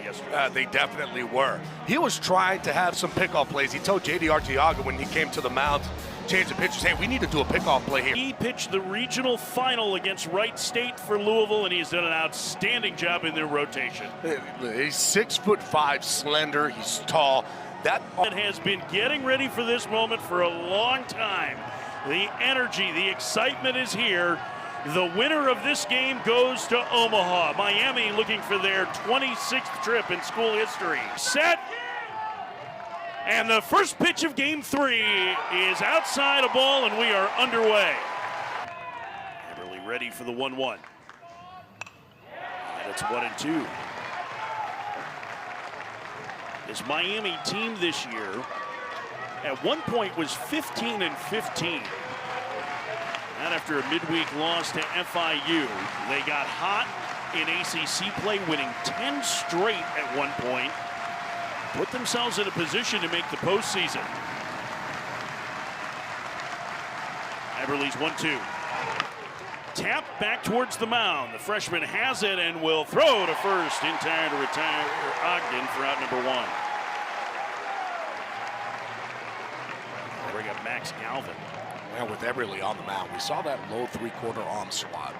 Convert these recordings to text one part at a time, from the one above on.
yesterday. They definitely were. He was trying to have some pickoff plays. He told J.D. Arteaga when he came to the mound, change the pitches, hey, we need to do a pickoff play here. He pitched the regional final against Wright State for Louisville, and he's done an outstanding job in their rotation. He's 6'5", slender, he's tall. That has been getting ready for this moment for a long time. The energy, the excitement is here. The winner of this game goes to Omaha. Miami looking for their 26th trip in school history. Set. And the first pitch of game 3 is outside a ball, and we are underway. Eberle ready for the 1-1. And it's 1-2. This Miami team this year at one point was 15-15. And after a midweek loss to FIU, they got hot in ACC play, winning 10 straight at one point. Put themselves in a position to make the postseason. Eberle's 1-2. Tap back towards the mound. The freshman has it and will throw to first in time to retire Ogden for out number 1. Bring up Max Galvin. And with Eberle on the mound, we saw that low 3/4 arm slot.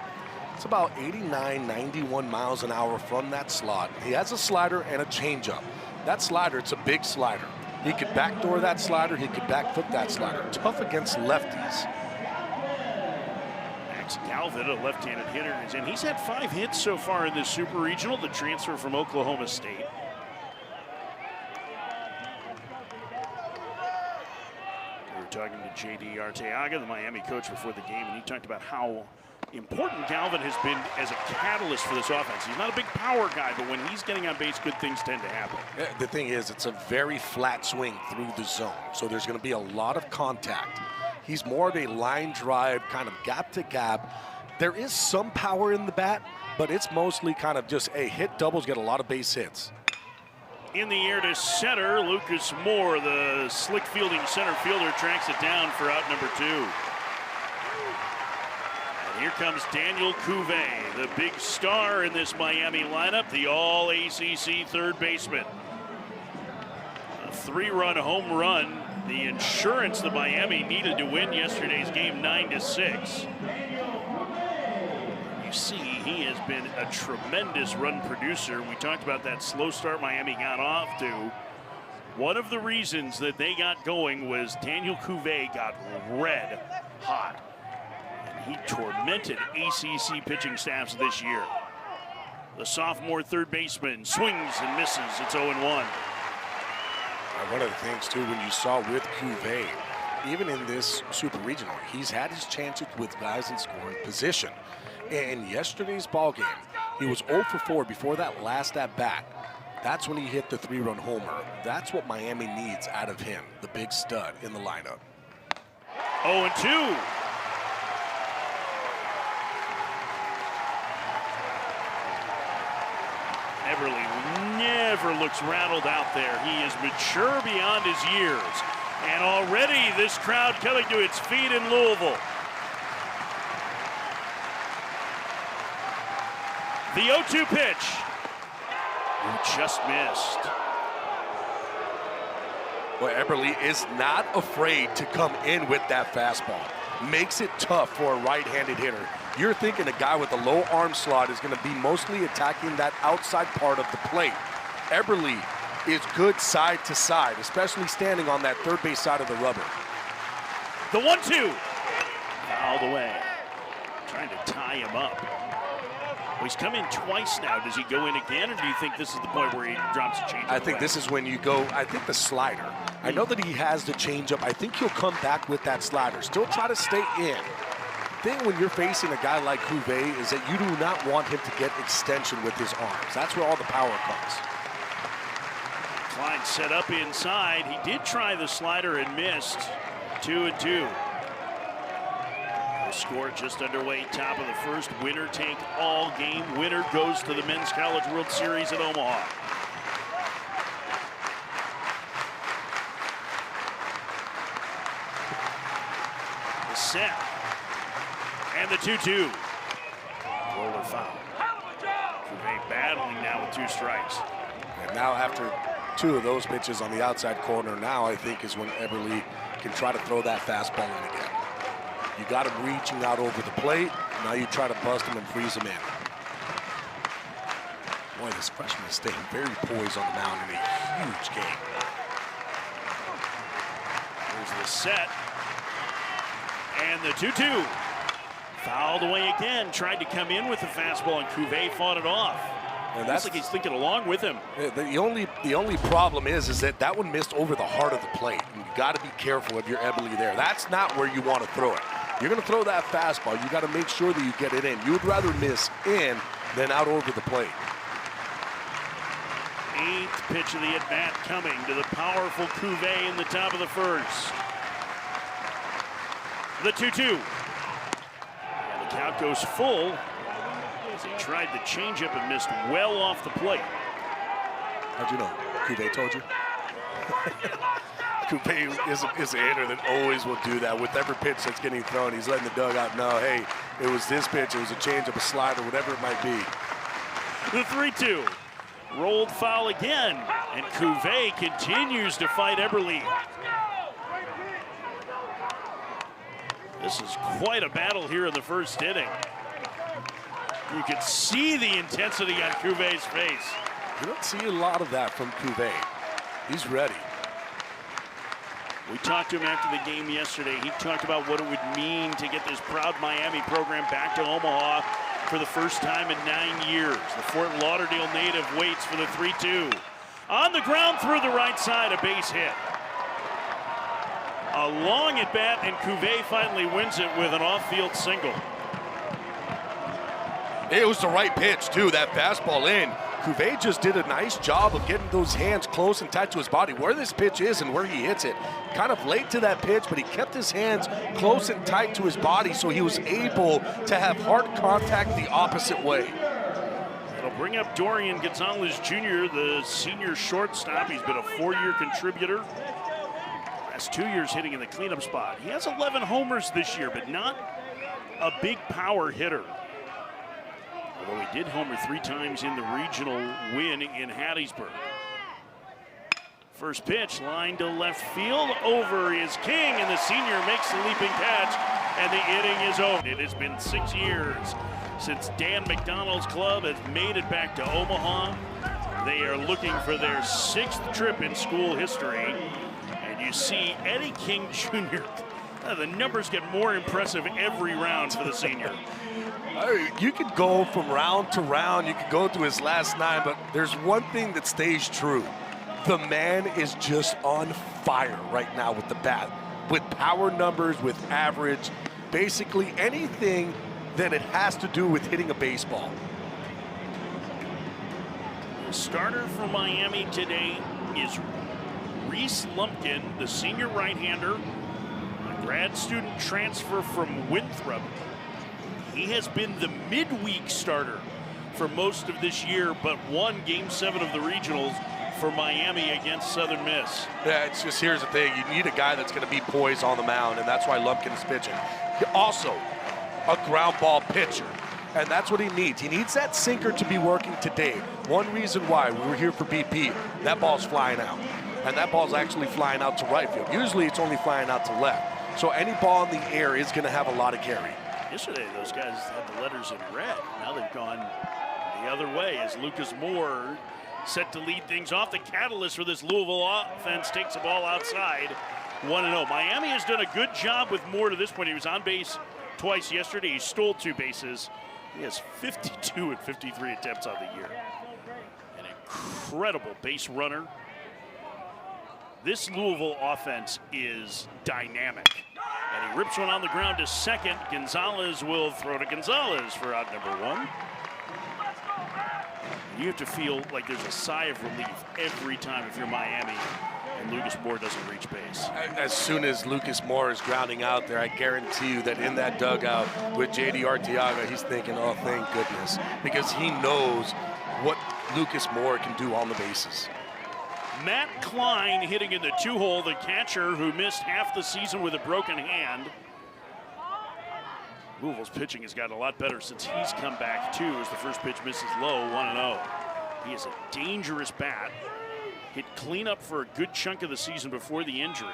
It's about 89, 91 miles an hour from that slot. He has a slider and a changeup. That slider, it's a big slider. He could backdoor that slider, he could back foot that slider. Tough against lefties. Max Galvin, a left-handed hitter, is in. He's had 5 hits so far in this Super Regional, the transfer from Oklahoma State. We were talking to J.D. Arteaga, the Miami coach, before the game, and he talked about how important Galvin has been as a catalyst for this offense. He's not a big power guy, but when he's getting on base, good things tend to happen. The thing is, it's a very flat swing through the zone, so there's going to be a lot of contact. He's more of a line drive, kind of gap to gap. There is some power in the bat, but it's mostly kind of just a hit doubles, get a lot of base hits. In the air to center, Lucas Moore, the slick fielding center fielder, tracks it down for out number 2. And here comes Daniel Cuvée, the big star in this Miami lineup, the all-ACC third baseman. A 3-run home run, the insurance that Miami needed to win yesterday's game 9-6. You see, he has been a tremendous run producer. We talked about that slow start Miami got off to. One of the reasons that they got going was Daniel Cuvée got red hot. And he tormented ACC pitching staffs this year. The sophomore third baseman swings and misses. It's 0-1. One of the things, too, when you saw with Cuvée, even in this Super Regional, he's had his chances with guys in scoring position. In yesterday's ball game, he was 0 for 4 before that last at-bat. That's when he hit the 3-run homer. That's what Miami needs out of him, the big stud in the lineup. 0-2. Eberle never looks rattled out there. He is mature beyond his years. And already this crowd coming to its feet in Louisville. The 0-2 pitch. Who just missed. Well, Eberle is not afraid to come in with that fastball. Makes it tough for a right-handed hitter. You're thinking a guy with a low arm slot is going to be mostly attacking that outside part of the plate. Eberle is good side to side, especially standing on that third base side of the rubber. The 1-2. Fouled away. Trying to tie him up. Well, he's come in twice now. Does he go in again, or do you think this is the point where he drops a changeup? I think this is when you go, I think the slider. I know that he has the changeup. I think he'll come back with that slider. Still try to stay in. The thing when you're facing a guy like Cuvée is that you do not want him to get extension with his arms. That's where all the power comes. Klein set up inside. He did try the slider and missed. 2-2. The score just underway, top of the first. Winner take all game. Winner goes to the Men's College World Series at Omaha. The set. And the 2-2. Roller foul. Cuvée battling now with 2 strikes. Now after 2 of those pitches on the outside corner, now I think is when Eberle can try to throw that fastball in again. You got him reaching out over the plate. Now you try to bust him and freeze him in. Boy, this freshman is staying very poised on the mound in a huge game. There's the set. And the 2-2. Fouled away again. Tried to come in with the fastball, and Cuvée fought it off. And that's like he's thinking along with him. The only problem is that one missed over the heart of the plate. And you got to be careful of your Eberle there. That's not where you want to throw it. You're going to throw that fastball. You got to make sure that you get it in. You would rather miss in than out over the plate. 8th pitch of the at-bat coming to the powerful Cuvée in the top of the first. The 2-2. And the count goes full as he tried the changeup and missed well off the plate. How'd you know? Cuvée told you? Cuvée is a hitter that always will do that. With every pitch that's getting thrown, he's letting the dugout know, hey, it was this pitch, it was a changeup, a slider, whatever it might be. The 3-2. Rolled foul again, and Cuvée continues to fight Eberle. This is quite a battle here in the first inning. You can see the intensity on Cuvé's face. You don't see a lot of that from Cuvée. He's ready. We talked to him after the game yesterday. He talked about what it would mean to get this proud Miami program back to Omaha for the first time in 9 years. The Fort Lauderdale native waits for the 3-2. On the ground through the right side, a base hit. A long at bat, and Cuvée finally wins it with an off-field single. It was the right pitch, too, that fastball in. Cuvée just did a nice job of getting those hands close and tight to his body. Where this pitch is and where he hits it. Kind of late to that pitch, but he kept his hands close and tight to his body, so he was able to have hard contact the opposite way. It'll bring up Dorian Gonzalez Jr., the senior shortstop. He's been a 4-year contributor. Last 2 years hitting in the cleanup spot. He has 11 homers this year, but not a big power hitter. Although he did homer 3 times in the regional win in Hattiesburg. First pitch, line to left field, over is King, and the senior makes the leaping catch, and the inning is over. It has been 6 years since Dan McDonald's club has made it back to Omaha. They are looking for their 6th trip in school history, and you see Eddie King Jr. The numbers get more impressive every round for the senior. You could go from round to round, you could go through his last 9, but there's one thing that stays true. The man is just on fire right now with the bat, with power numbers, with average, basically anything that it has to do with hitting a baseball. The starter for Miami today is Reese Lumpkin, the senior right-hander, a grad student transfer from Winthrop. He has been the midweek starter for most of this year, but won Game 7 of the regionals for Miami against Southern Miss. Yeah, it's just, here's the thing. You need a guy that's going to be poised on the mound, and that's why Lumpkin is pitching. Also, a ground ball pitcher, and that's what he needs. He needs that sinker to be working today. One reason why we were here for BP, that ball's flying out, and that ball's actually flying out to right field. Usually it's only flying out to left. So any ball in the air is going to have a lot of carry. Yesterday, those guys had the letters in red. Now they've gone the other way as Lucas Moore set to lead things off. The catalyst for this Louisville offense takes the ball outside. 1-0. Miami has done a good job with Moore to this point. He was on base twice yesterday. He stole 2 bases. He has 52 and 53 attempts on the year. An incredible base runner. This Louisville offense is dynamic. And he rips one on the ground to second. Gonzalez will throw to Gonzalez for out number 1. You have to feel like there's a sigh of relief every time if you're Miami and Lucas Moore doesn't reach base. As soon as Lucas Moore is grounding out there, I guarantee you that in that dugout with J.D. Arteaga, he's thinking, oh, thank goodness, because he knows what Lucas Moore can do on the bases. Matt Klein hitting in the 2-hole, the catcher who missed half the season with a broken hand. Louisville's pitching has gotten a lot better since he's come back too, as the first pitch misses low, 1-0. He is a dangerous bat. Hit cleanup for a good chunk of the season before the injury.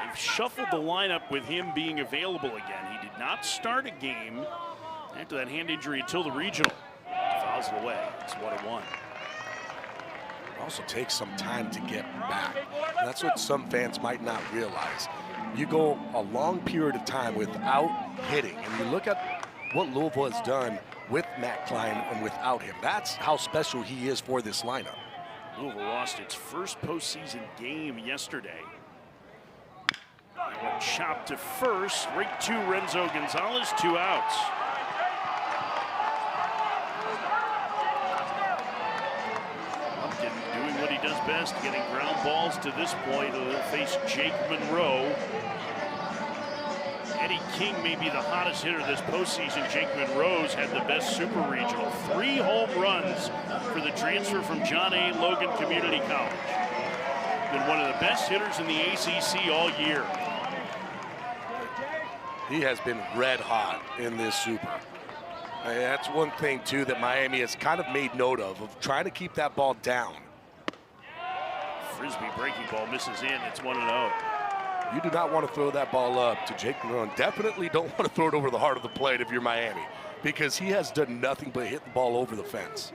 They've shuffled the lineup with him being available again. He did not start a game after that hand injury until the regional. Fouls it away. It's 1-1. Also takes some time to get back. That's what some fans might not realize. You go a long period of time without hitting, and you look at what Louisville has done with Matt Klein and without him. That's how special he is for this lineup. Louisville lost its first postseason game yesterday. That one chopped to first, right to Renzo Gonzalez, 2 outs. Lumpkin doing what he does best, getting ground balls to this point. He'll face Jake Monroe. Eddie King may be the hottest hitter this postseason. Jake Monroe's had the best super regional. 3 home runs for the transfer from John A. Logan Community College. Been one of the best hitters in the ACC all year. He has been red hot in this super. That's one thing, too, that Miami has kind of made note of trying to keep that ball down. Frisbee breaking ball misses in. It's 1-0. You do not want to throw that ball up to Jake Monroe. Definitely don't want to throw it over the heart of the plate if you're Miami, because he has done nothing but hit the ball over the fence.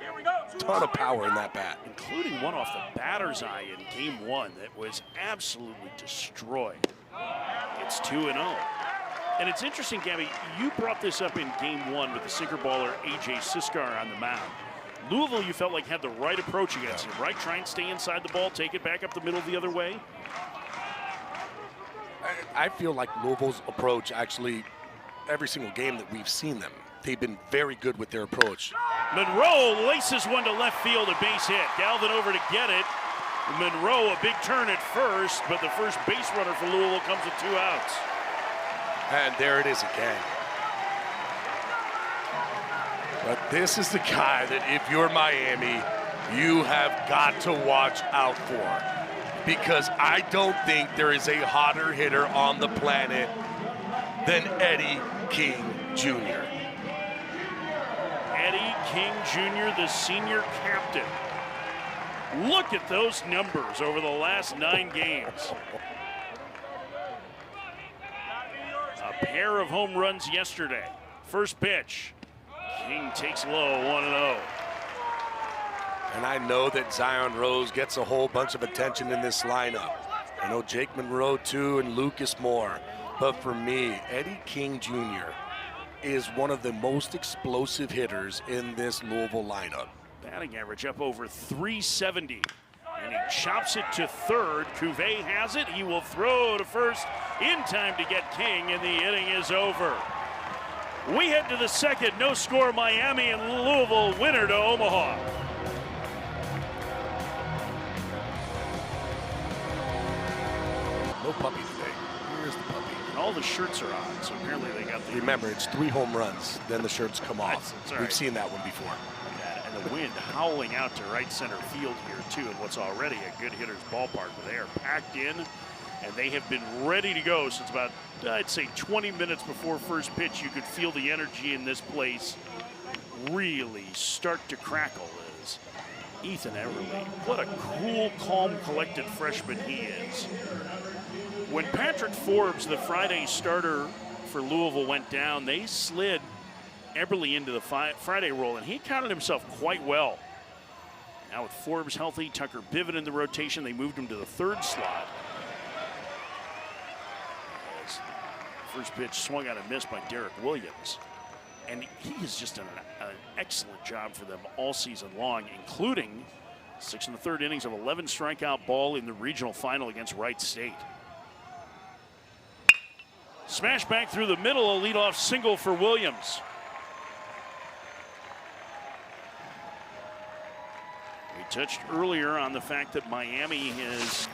Ton of power in that bat. Including one off the batter's eye in game 1 that was absolutely destroyed. It's 2-0. And it's interesting, Gabby, you brought this up in game 1 with the sinker baller A.J. Siskar on the mound. Louisville, you felt like had the right approach against him, right? Try and stay inside the ball, take it back up the middle the other way. I feel like Louisville's approach, actually, every single game that we've seen them, they've been very good with their approach. Monroe laces one to left field, a base hit. Galvin over to get it. Monroe, a big turn at first, but the first base runner for Louisville comes with 2 outs. And there it is again. But this is the guy that if you're Miami, you have got to watch out for. Because I don't think there is a hotter hitter on the planet than Eddie King Jr. Eddie King Jr., the senior captain. Look at those numbers over the last 9 games. A pair of home runs yesterday. First pitch. King takes low, 1-0. And I know that Zion Rose gets a whole bunch of attention in this lineup. I know Jake Monroe too and Lucas Moore. But for me, Eddie King Jr. is one of the most explosive hitters in this Louisville lineup. Batting average up over 370. And he chops it to third. Cuvée has it. He will throw to first in time to get King, and the inning is over. We head to the second. No score, Miami and Louisville, winner to Omaha. No puppy today. Here's the puppy. And all the shirts are on, so apparently they got the... Remember, it's 3 home runs, then the shirts come off. That's right. We've seen that one before. And the wind howling out to right center field here, too, in what's already a good hitter's ballpark. But they are packed in, and they have been ready to go since about, I'd say, 20 minutes before first pitch. You could feel the energy in this place really start to crackle. As Ethan Everly, what a cool, calm, collected freshman he is. When Patrick Forbes, the Friday starter for Louisville, went down, they slid Eberle into the Friday role, and he counted himself quite well. Now with Forbes healthy, Tucker Biven in the rotation, they moved him to the 3rd slot. As first pitch swung out and missed by Derek Williams. And he has just done an excellent job for them all season long, including 6 1/3 innings of 11 strikeout ball in the regional final against Wright State. Smash back through the middle, a leadoff single for Williams. We touched earlier on the fact that Miami has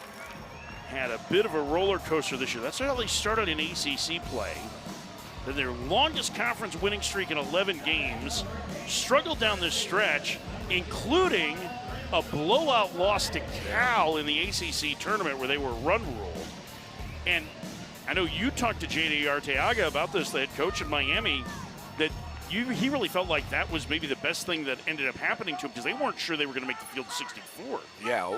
had a bit of a roller coaster this year. That's how they started in ACC play. Then their longest conference winning streak in 11 games, struggled down this stretch, including a blowout loss to Cal in the ACC tournament where they were run ruled. And I know you talked to J.D. Arteaga about this, the head coach in Miami, that he really felt like that was maybe the best thing that ended up happening to him because they weren't sure they were going to make the field 64. Yeah,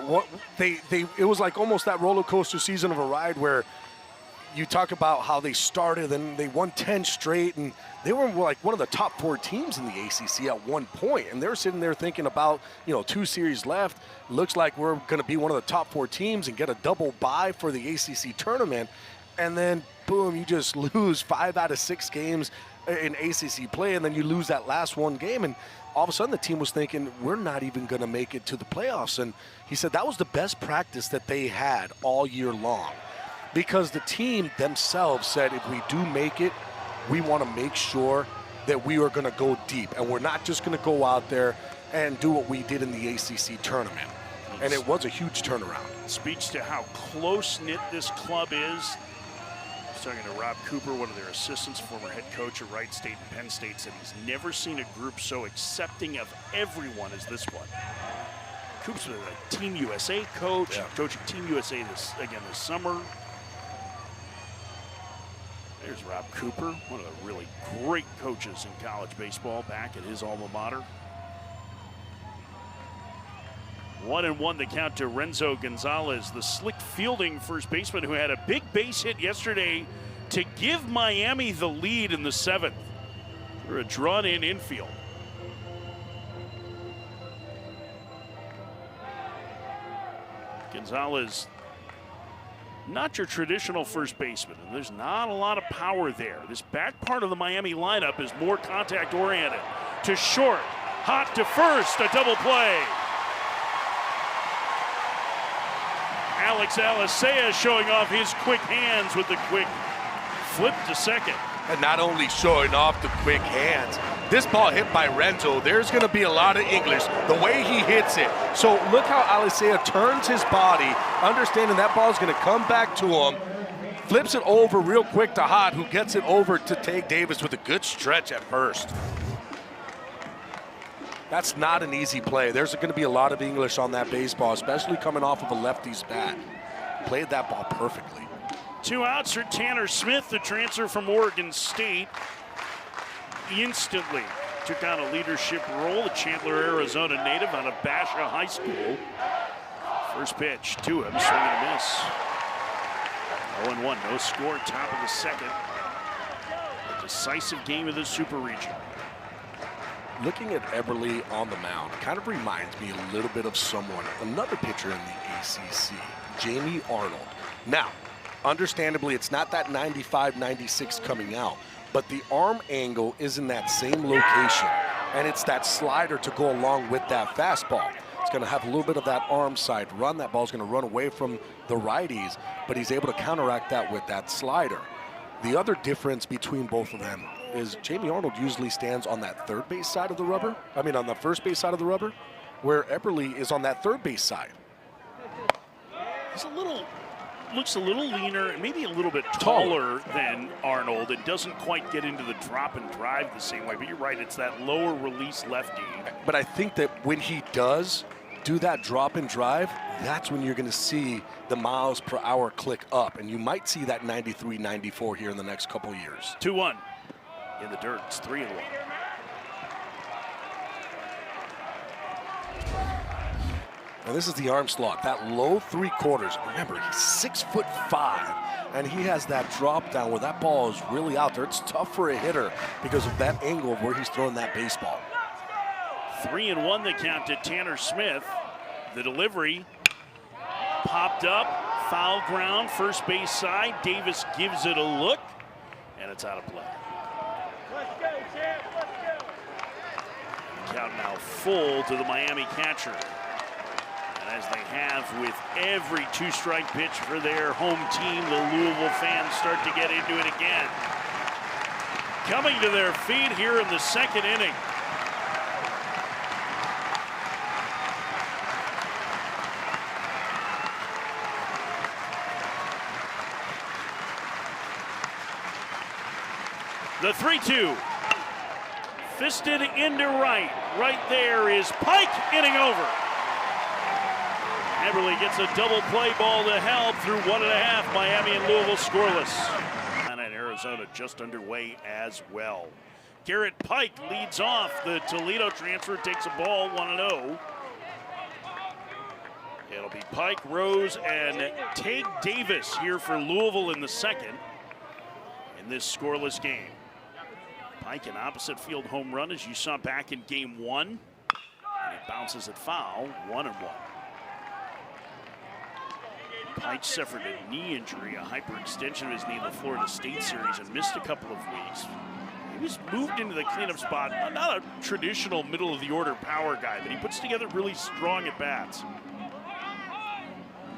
it was like almost that roller coaster season of a ride where you talk about how they started and they won 10 straight, and they were like one of the top 4 teams in the ACC at one point, and they're sitting there thinking about, 2 series left. Looks like we're going to be one of the top 4 teams and get a double bye for the ACC tournament, and then boom, you just lose 5 out of 6 games in ACC play, and then you lose that last one game, and all of a sudden the team was thinking, we're not even going to make it to the playoffs. And he said that was the best practice that they had all year long, because the team themselves said, if we do make it, we want to make sure that we are going to go deep, and we're not just going to go out there and do what we did in the ACC tournament. And it was a huge turnaround. Speaks to how close-knit this club is. I was talking to Rob Cooper, one of their assistants, former head coach at Wright State and Penn State, said he's never seen a group so accepting of everyone as this one. Coop's been a Team USA coach, coaching Team USA this summer. There's Rob Cooper, one of the really great coaches in college baseball, back at his alma mater. 1-1 the count to Renzo Gonzalez, the slick fielding first baseman who had a big base hit yesterday to give Miami the lead in the 7th for a drawn-in infield. Gonzalez, not your traditional first baseman, and there's not a lot of power there. This back part of the Miami lineup is more contact-oriented. To short, hot to first, a double play. Alex Alicea showing off his quick hands with the quick flip to second. And not only showing off the quick hands, this ball hit by Renzo, there's going to be a lot of English, the way he hits it. So look how Alicea turns his body, understanding that ball is going to come back to him, flips it over real quick to Hot, who gets it over to Tage Davis with a good stretch at first. That's not an easy play. There's going to be a lot of English on that baseball, especially coming off of a lefty's bat. Played that ball perfectly. 2 outs for Tanner Smith, the transfer from Oregon State. Instantly took on a leadership role, the Chandler, Arizona native out of Basha High School. First pitch to him, swing and a miss. 0-1, no score, top of the 2nd. A decisive game of the Super Region. Looking at Eberle on the mound kind of reminds me a little bit of another pitcher in the ACC, Jamie Arnold. Now, understandably, it's not that 95-96 coming out, but the arm angle is in that same location, and it's that slider to go along with that fastball. It's going to have a little bit of that arm side run. That ball's going to run away from the righties, but he's able to counteract that with that slider. The other difference between both of them is Jamie Arnold usually stands on that third base side of the rubber. On the first base side of the rubber, where Eberle is on that third base side. He's looks a little leaner and maybe a little bit taller than Arnold. It doesn't quite get into the drop and drive the same way, but you're right, it's that lower release lefty. But I think that when he does do that drop and drive, that's when you're going to see the miles per hour click up, and you might see that 93, 94 here in the next couple of years. 2-1 in the dirt. It's 3-1. And this is the arm slot, that low 3/4. Remember, he's 6'5", and he has that drop down where that ball is really out there. It's tough for a hitter because of that angle of where he's throwing that baseball. 3-1 the count to Tanner Smith. The delivery popped up, foul ground, first base side. Davis gives it a look, and it's out of play. Let's go, champ, let's go. Count now full to the Miami catcher. And as they have with every 2-strike pitch for their home team, the Louisville fans start to get into it again. Coming to their feet here in the 2nd inning. The 3-2. Fisted into right. Right there is Pike, inning over. Eberle gets a double play ball to help through 1.5. Miami and Louisville scoreless. And Arizona just underway as well. Garrett Pike leads off. The Toledo transfer takes a ball 1-0. It'll be Pike, Rose, and Tate Davis here for Louisville in the second in this scoreless game. Pike, an opposite field home run, as you saw back in game 1. And it bounces at foul, 1-1. Pike suffered a knee injury, a hyperextension of his knee in the Florida State Series, and missed a couple of weeks. He was moved into the cleanup spot, not a traditional middle-of-the-order power guy, but he puts together really strong at-bats.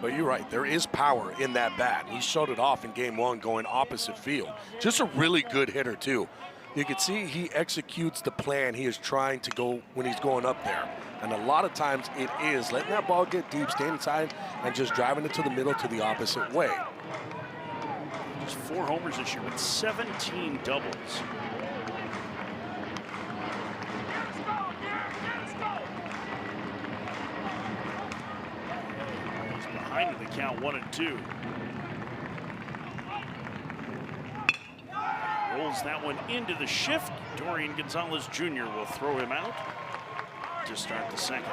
But you're right, there is power in that bat. He showed it off in game 1 going opposite field. Just a really good hitter, too. You can see he executes the plan he is trying to go when he's going up there. And a lot of times it is letting that ball get deep, staying inside, and just driving it to the middle to the opposite way. Just 4 homers this year with 17 doubles. He's behind in the count, 1-2. Rolls that one into the shift. Dorian Gonzalez Jr. will throw him out to start the second.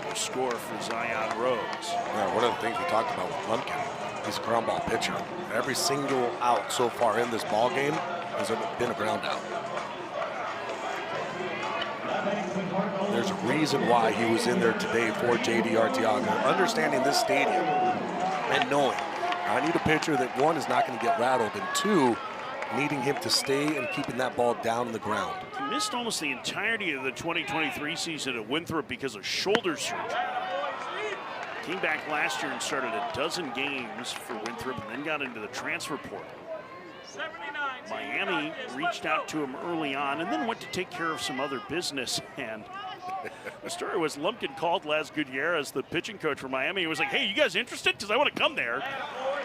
No score for Zion Rose. Yeah, one of the things we talked about with Lumpkin, he's a ground ball pitcher. Every single out so far in this ball game has been a ground out. There's a reason why he was in there today for J.D. Arteaga. Understanding this stadium and knowing I need a pitcher that, 1, is not going to get rattled, and 2, needing him to stay and keeping that ball down on the ground. He missed almost the entirety of the 2023 season at Winthrop because of shoulder surgery. Came back last year and started a dozen games for Winthrop and then got into the transfer portal. Miami reached out to him early on and then went to take care of some other business. And the story was Lumpkin called Las Gutierrez, the pitching coach for Miami. He was like, hey, you guys interested? Because I want to come there.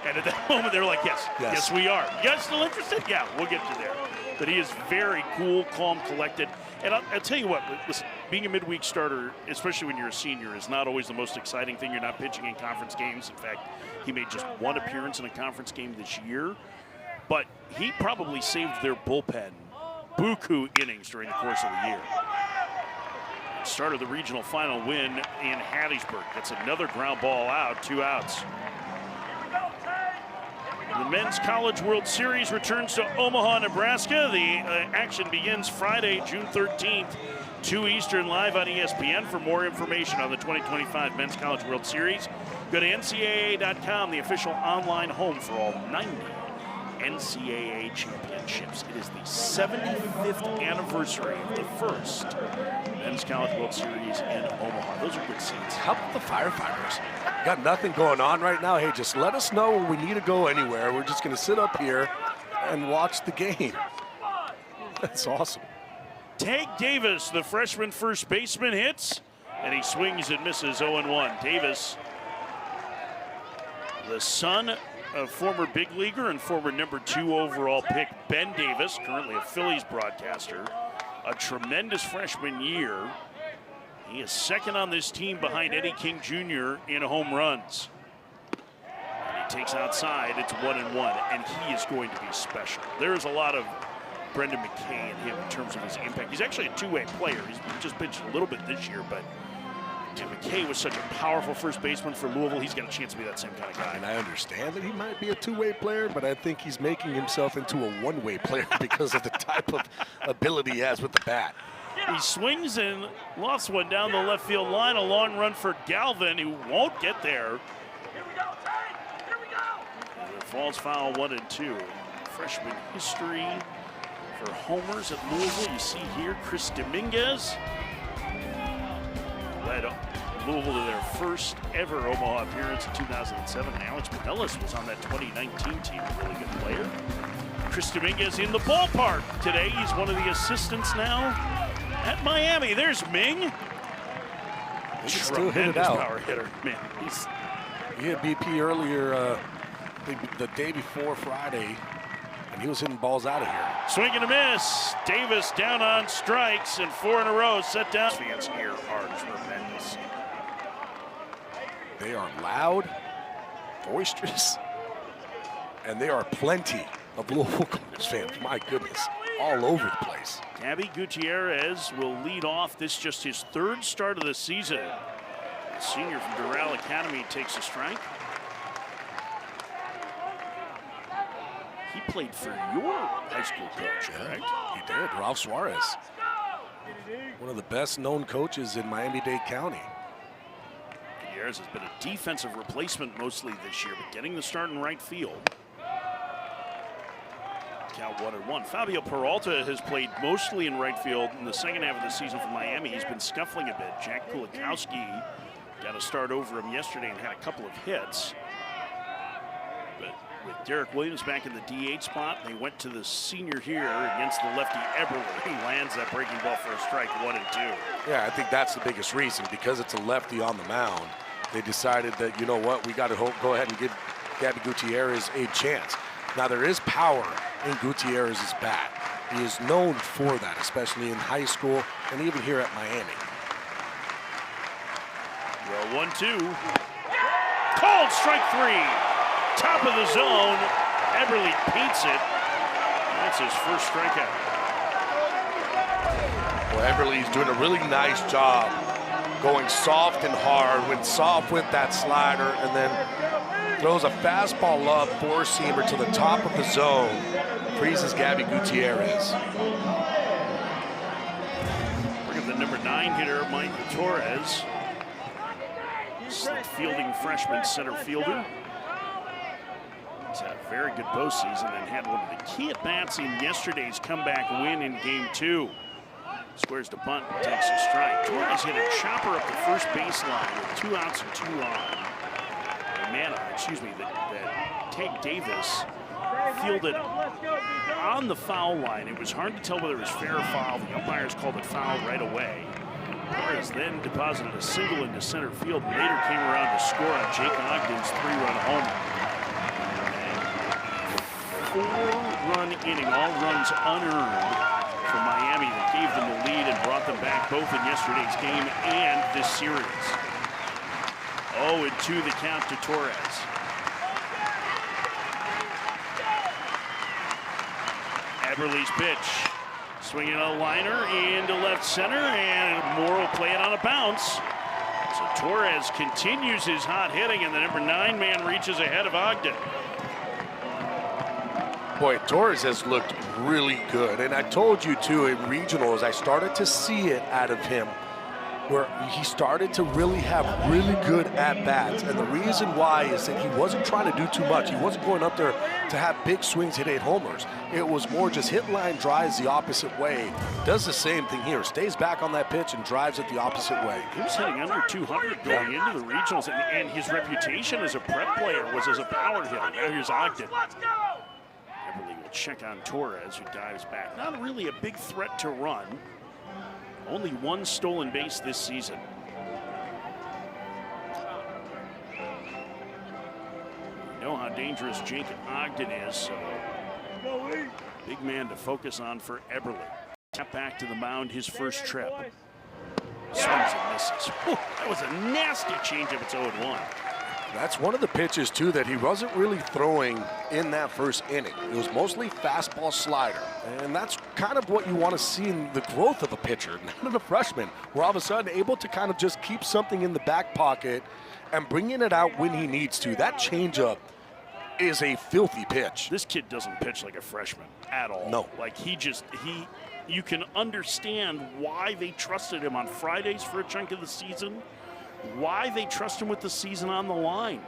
And at that moment, they were like, yes, we are. You guys still interested? Yeah, we'll get you there. But he is very cool, calm, collected. And I'll tell you what, listen, being a midweek starter, especially when you're a senior, is not always the most exciting thing. You're not pitching in conference games. In fact, he made just 1 appearance in a conference game this year. But he probably saved their bullpen buku innings during the course of the year. Started the regional final win in Hattiesburg. That's another ground ball out, 2 outs. The Men's College World Series returns to Omaha, Nebraska. The action begins Friday, June 13th, 2 Eastern, live on ESPN. For more information on the 2025 Men's College World Series, go to NCAA.com, the official online home for all 90 NCAA championships. It is the 75th anniversary of the first Men's College World Series in Omaha. Those are good scenes. How about the firefighters? Got nothing going on right now. Hey, just let us know when we need to go anywhere. We're just going to sit up here and watch the game. That's awesome. Tate Davis, the freshman first baseman, hits, and he swings and misses 0-1. Davis, the son of former big leaguer and former #2 overall pick Ben Davis, currently a Phillies broadcaster, a tremendous freshman year. He is second on this team behind Eddie King Jr. in home runs. And he takes outside, it's 1-1, and he is going to be special. There is a lot of Brendan McKay in him in terms of his impact. He's actually a 2-way player. He's just pitched a little bit this year, but McKay was such a powerful first baseman for Louisville. He's got a chance to be that same kind of guy. And I understand that he might be a 2-way player, but I think he's making himself into a 1-way player because of the type of ability he has with the bat. He swings and lofts one down the left field line. A long run for Galvin, who won't get there. And it falls foul, 1-2. Freshman history for homers at Louisville. You see here, Chris Dominguez led Louisville to their first ever Omaha appearance in 2007. And Alex Pinellas was on that 2019 team, a really good player. Chris Dominguez in the ballpark today. He's one of the assistants now at Miami. There's Ming. He can still hit it out. Power hitter, man. He had BP earlier the day before Friday, and he was hitting balls out of here. Swing and a miss. Davis down on strikes, and 4 in a row set down. Fans here are tremendous. They are loud, boisterous, and there are plenty of Louisville Cardinals fans. My goodness. all over the place. Gabby Gutierrez will lead off. This just his third start of the season. The senior from Doral Academy takes a strike. He played for your high school coach, correct? He did, Ralph Suarez. One of the best known coaches in Miami-Dade County. Gutierrez has been a defensive replacement mostly this year, but getting the start in right field. Count 1-1. Fabio Peralta has played mostly in right field in the second half of the season for Miami. He's been scuffling a bit. Jack Kulikowski got a start over him yesterday and had a couple of hits. But with Derek Williams back in the DH spot, they went to the senior here against the lefty Eberle. He lands that breaking ball for a strike, 1-2. Yeah, I think that's the biggest reason. Because it's a lefty on the mound, they decided that, you know what, we got to go ahead and give Gabby Gutierrez a chance. Now, there is power in Gutierrez's bat. He is known for that, especially in high school and even here at Miami. Well, 1-2. Called strike 3. Top of the zone. Eberle paints it. That's his first strikeout. Well, Eberle's doing a really nice job going soft and hard, went soft with that slider, and then throws a fastball up, four-seamer to the top of the zone. Freezes Gabby Gutierrez. Look at the number 9 hitter, Michael Torres. Slick fielding freshman center fielder. He's had a very good postseason and had one of the key at-bats in yesterday's comeback win in Game 2. Squares to bunt, takes a strike. Torres hit a chopper up the first baseline with 2 outs and 2 on. That Tate Davis fielded on the foul line. It was hard to tell whether it was fair or foul. The umpires called it foul right away. Torres then deposited a single into center field. Later came around to score on Jake Ogden's 3-run homer. 4-run inning, all runs unearned for Miami that gave them the lead and brought them back both in yesterday's game and this series. 0-2 the count to Torres. Eberle's pitch. Swinging a liner into left center, and Moore will play it on a bounce. So Torres continues his hot hitting, and the number 9 man reaches ahead of Ogden. Boy, Torres has looked really good. And I told you, too, in regionals, I started to see it out of him, where he started to really have really good at-bats. And the reason why is that he wasn't trying to do too much. He wasn't going up there to have big swings, hit 8 homers. It was more just hit line, drives the opposite way. Does the same thing here. Stays back on that pitch and drives it the opposite way. He was hitting under 200 going into the regionals, and his reputation as a prep player was as a power hitter. Now here's Ogden. Eberle will check on Torres, who dives back. Not really a big threat to run. Only 1 stolen base this season. We know how dangerous Jake Ogden is, so big man to focus on for Eberle. Tap back to the mound, his first trip. Swings and misses. Whew, that was a nasty changeup. It's 0-1. That's one of the pitches, too, that he wasn't really throwing in that first inning. It was mostly fastball slider. And that's kind of what you want to see in the growth of a pitcher, not in a freshman, where all of a sudden able to kind of just keep something in the back pocket and bringing it out when he needs to. That changeup is a filthy pitch. This kid doesn't pitch like a freshman at all. No. Like you can understand why they trusted him on Fridays for a chunk of the season. Why they trust him with the season on the line.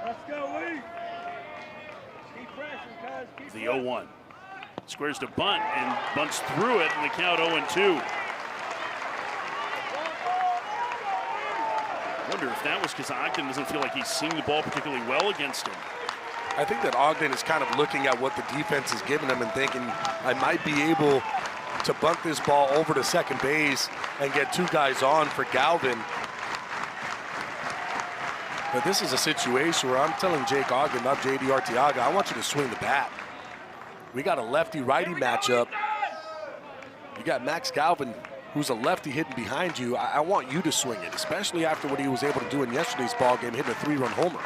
Let's go, Lee. Keep pressing, guys. Keep The 0-1. Squares to bunt and bunts through it, and the count 0-2. I wonder if that was because Ogden doesn't feel like he's seeing the ball particularly well against him. I think that Ogden is kind of looking at what the defense is giving him and thinking, I might be able to bunt this ball over to second base and get 2 guys on for Galvin. But this is a situation where I'm telling Jake Ogden, not J.D. Arteaga, I want you to swing the bat. We got a lefty-righty matchup. You got Max Galvin, who's a lefty hitting behind you. I want you to swing it, especially after what he was able to do in yesterday's ball game, hitting a 3-run homer.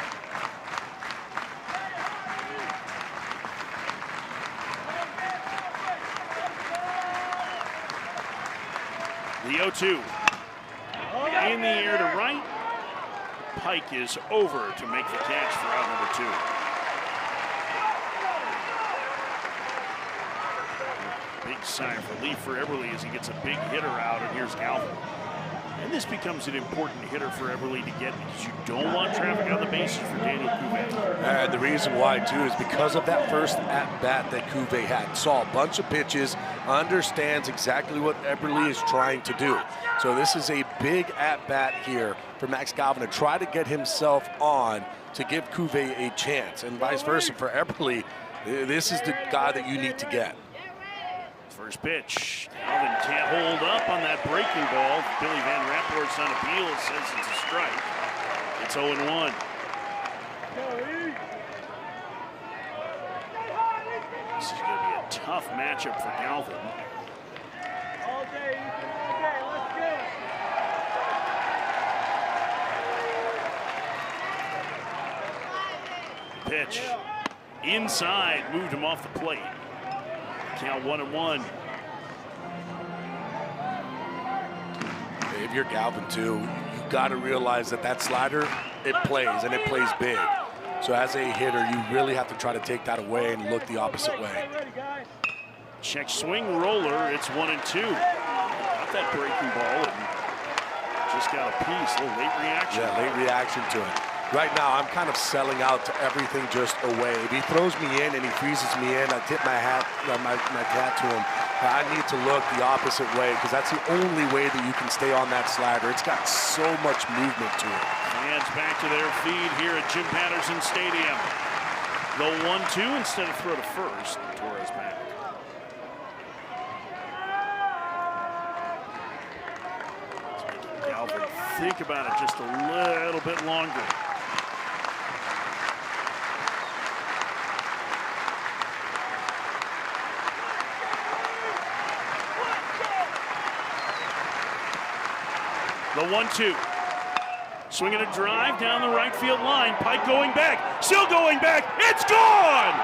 0-2. In the air to right. Pike is over to make the catch for out number 2. Big sigh of relief for Eberle as he gets a big hitter out, and here's Galvin. And this becomes an important hitter for Eberle to get because you don't want traffic on the bases for Daniel Cuvée. And the reason why, too, is because of that first at-bat that Cuvée had. Saw a bunch of pitches, understands exactly what Eberle is trying to do. So this is a big at-bat here for Max Galvin to try to get himself on to give Cuvée a chance. And vice versa for Eberle, this is the guy that you need to get. First pitch. Galvin can't hold up on that breaking ball. Billy Van Rapport's on appeal, says it's a strike. It's 0-1. This is going to be a tough matchup for Galvin. All day, let's go. Pitch. Inside, moved him off the plate. Count 1-1. If you're Galvin, too, you got to realize that that slider, it plays, and it plays big. So as a hitter, you really have to try to take that away and look the opposite way. Check swing roller. It's 1-2. Got that breaking ball and just got a piece. A little late reaction. Yeah, late reaction to it. Right now, I'm kind of selling out to everything just away. If he throws me in and he freezes me in, I tip my hat to him. I need to look the opposite way because that's the only way that you can stay on that slider. It's got so much movement to it. Fans back to their feed here at Jim Patterson Stadium. The 1-2 instead of throw to first. Torres back. Let's make Galvin think about it just a little bit longer. The 1-2. Swinging a drive down the right field line. Pike going back. Still going back. It's gone!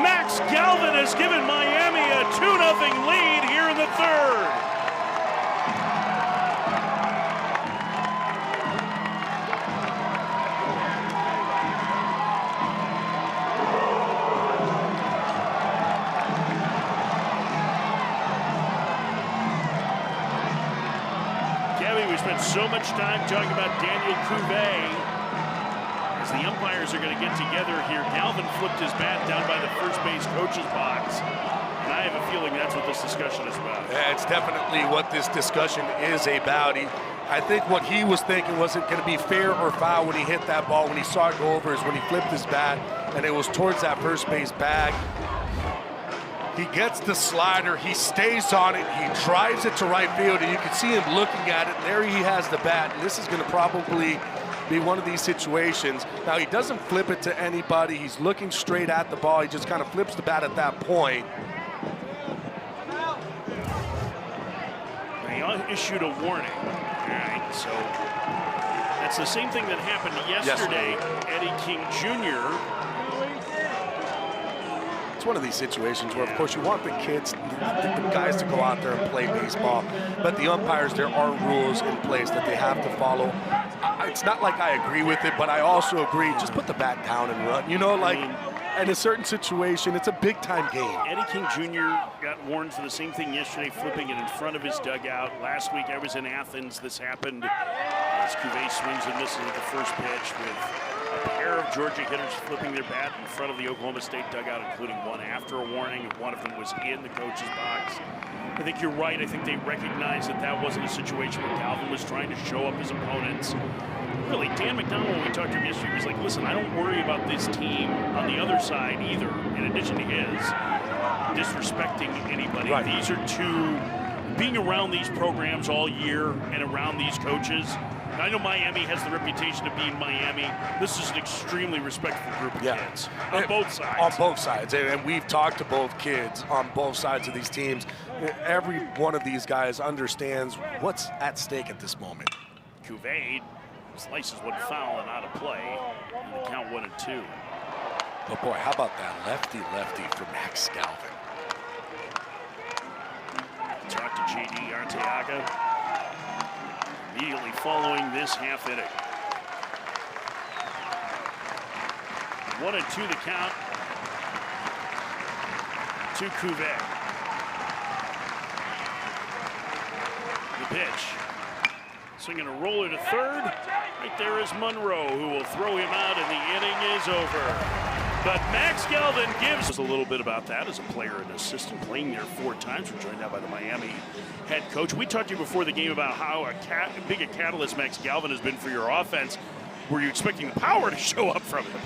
Max Galvin has given Miami a 2-0 lead here in the third. We spent so much time talking about Daniel Cuvée. As the umpires are going to get together here, Galvin flipped his bat down by the first base coach's box. And I have a feeling that's what this discussion is about. Yeah, it's definitely what this discussion is about. I think what he was thinking wasn't going to be fair or foul when he hit that ball, when he saw it go over, is when he flipped his bat, and it was towards that first base bag. He gets the slider, he stays on it, he drives it to right field, and you can see him looking at it. There he has the bat, and this is going to probably be one of these situations. Now, he doesn't flip it to anybody. He's looking straight at the ball. He just kind of flips the bat at that point. They issued a warning. All right, so that's the same thing that happened yesterday. Eddie King Jr. It's one of these situations where, of course, you want the kids, the guys to go out there and play baseball, but the umpires, there are rules in place that they have to follow. It's not like I agree with it, but I also agree, just put the bat down and run. You know, like, in a certain situation, it's a big-time game. Eddie King Jr. got warned for the same thing yesterday, flipping it in front of his dugout. Last week, I was in Athens. This happened as Cuvée swings and misses at the first pitch with a pair of Georgia hitters flipping their bat in front of the Oklahoma State dugout, including one after a warning. One of them was in the coach's box. I think you're right. I think they recognized that that wasn't a situation where Galvin was trying to show up his opponents. Really, Dan McDonald, when we talked to him yesterday, he was like, listen, I don't worry about this team on the other side either, in addition to his, disrespecting anybody. Right. These are two, being around these programs all year and around these coaches. I know Miami has the reputation of being Miami. This is an extremely respectful group of kids on both sides. On both sides, and we've talked to both kids on both sides of these teams. Every one of these guys understands what's at stake at this moment. Cuvée slices one foul and out of play. And the count 1-2. But boy, how about that lefty for Max Galvin? Talk to J.D. Arteaga immediately following this half inning. 1-2 the count to Cuvée. The pitch. Swinging a roller to third. Right there is Monroe, who will throw him out, and the inning is over. But Max Galvin gives us a little bit about that as a player and assistant, playing there 4 times. We're joined now by the Miami head coach. We talked to you before the game about how big a catalyst Max Galvin has been for your offense. Were you expecting the power to show up from him?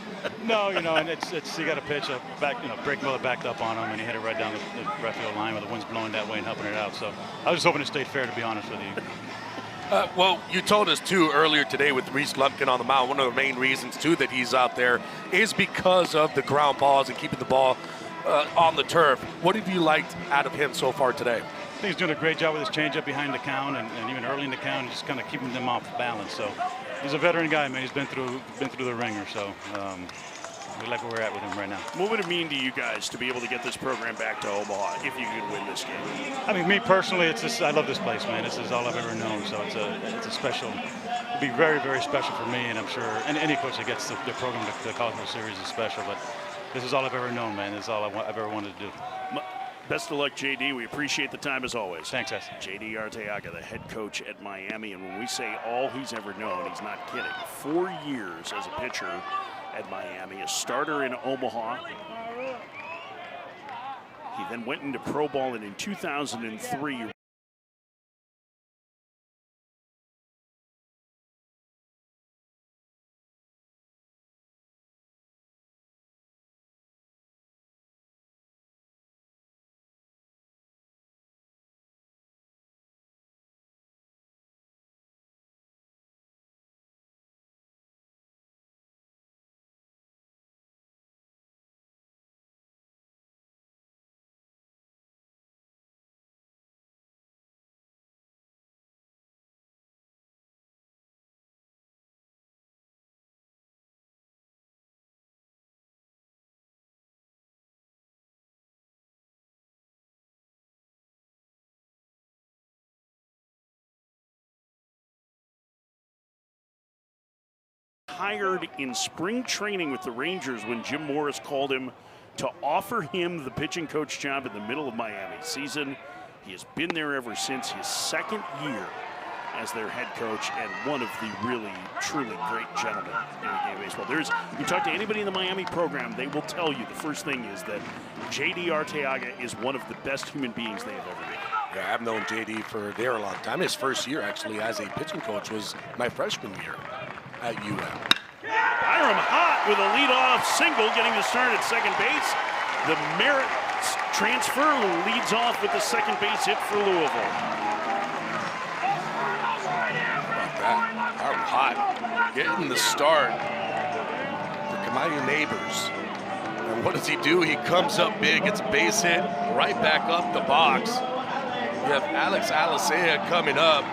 No, and it's you got a pitch, a back, break mother backed up on him, and he hit it right down the right field line with the wind's blowing that way and helping it out. So I was just hoping it stayed fair, to be honest with you. Well, you told us, too, earlier today with Reese Lumpkin on the mound, one of the main reasons, too, that he's out there is because of the ground balls and keeping the ball on the turf. What have you liked out of him so far today? I think he's doing a great job with his changeup behind the count and even early in the count, just kind of keeping them off balance. So he's a veteran guy, man. He's been through the ringer. So we like where we're at with him right now. What would it mean to you guys to be able to get this program back to Omaha if you could win this game? I mean, me personally, I love this place, man. This is all I've ever known. So it's a special. It'd be very, very special for me, and I'm sure any coach that gets the program to the College World Series is special. But this is all I've ever known, man. This is all I've ever wanted to do. Best of luck, JD. We appreciate the time as always. Thanks, guys. JD Arteaga, the head coach at Miami, and when we say all he's ever known, he's not kidding. 4 years as a pitcher at Miami, a starter in Omaha. He then went into pro ball, and in 2003, hired in spring training with the Rangers when Jim Morris called him to offer him the pitching coach job in the middle of Miami season. He has been there ever since, his 2nd year as their head coach, and one of the really, truly great gentlemen in the game of baseball. You talk to anybody in the Miami program, they will tell you the first thing is that J.D. Arteaga is one of the best human beings they have ever met. Yeah, I've known J.D. for a very long time. His first year, actually, as a pitching coach was my freshman year at UM. Byram hot with a leadoff single, getting the start at second base. The Merritt transfer leads off with the second base hit for Louisville. How about that? Byram hot, getting the start for Kamau Neighbors. And what does he do? He comes up big, gets a base hit, right back up the box. You have Alex Alicea coming up.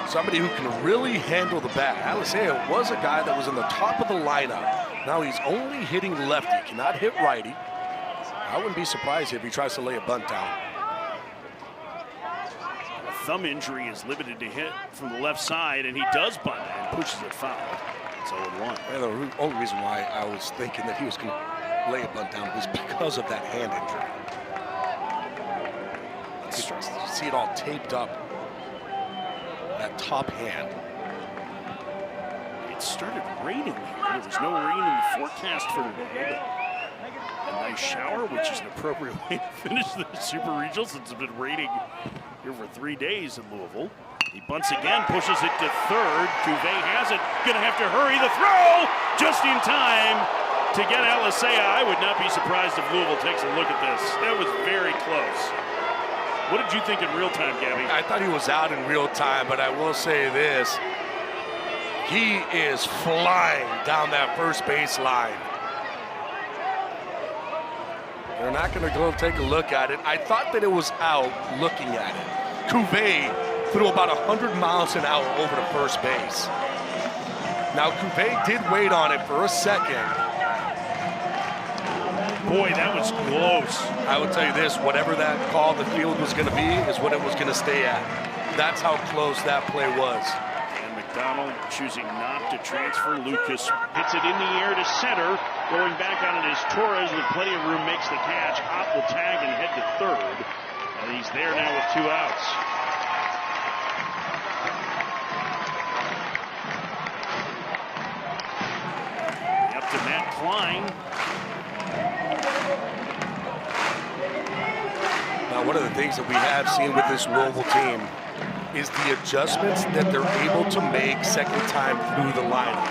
Somebody who can really handle the bat. Alicea was a guy that was in the top of the lineup. Now he's only hitting lefty, cannot hit righty. I wouldn't be surprised if he tries to lay a bunt down. A thumb injury is limited to hit from the left side, and he does bunt and pushes it foul. It's 0-1. Yeah, the only reason why I was thinking that he was going to lay a bunt down was because of that hand injury. You see it all taped up. That top hand. It started raining here. There was no rain in the forecast for today. A nice shower, which is an appropriate way to finish the Super Regional since it's been raining here for 3 days in Louisville. He bunts again, pushes it to third. Cuvée has it. Gonna have to hurry the throw just in time to get Alicea. I would not be surprised if Louisville takes a look at this. That was very close. What did you think in real time, Gabby? I thought he was out in real time, but I will say this. He is flying down that first base line. They're not going to go take a look at it. I thought that it was out looking at it. Cuvée threw about 100 miles an hour over to first base. Now, Cuvée did wait on it for a second. Boy, that was close. I would tell you this, whatever that call the field was going to be is what it was going to stay at. That's how close that play was. And McDonald choosing not to transfer. Lucas hits it in the air to center. Going back on it is Torres with plenty of room, makes the catch. Hop will tag and head to third. And he's there now with 2 outs. Up to Matt Klein. Now, one of the things that we have seen with this Louisville team is the adjustments that they're able to make second time through the lineup.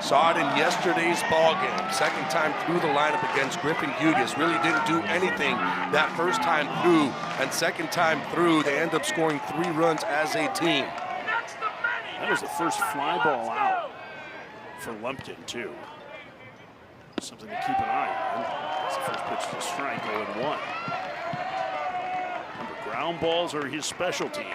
Saw it in yesterday's ball game. Second time through the lineup against Griffin Hughes. Really didn't do anything that first time through. And second time through, they end up scoring 3 runs as a team. That was the first fly ball out for Lumpkin, too. Something to keep an eye on. It's the first pitch to strike, 0-1. Remember, ground balls are his specialty.